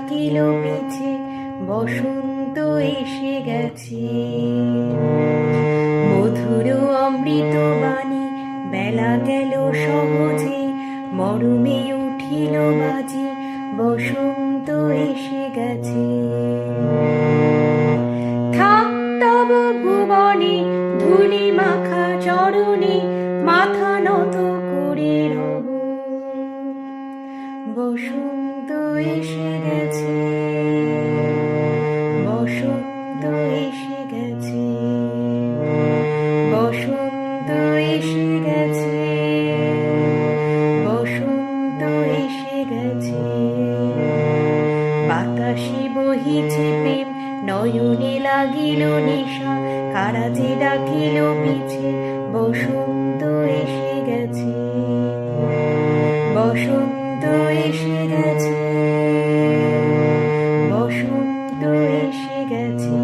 ডাকিল পিছে, বসন্ত এসে গেছে। মধুর অমৃত বাণী বেলা গেল সহজে, মরমে উঠিল বাজি, বসন্ত এসে গেছে। থাক তব ভুবনে ধূলি মাখা চরণে, মাথা নত করে রব, বসন্ত এসে গেছে, বসন্ত এসে গেছে, বসন্ত এসে গেছে, বসন্ত এসে গেছে। বাতাসে বহিছে প্রেম, নয়নে লাগিল নেশা, কারা যে ডাকিল পিছে, বসন্ত এসে গেছে, বসন্ত এসে গেছে, বসন্ত এসে গেছে।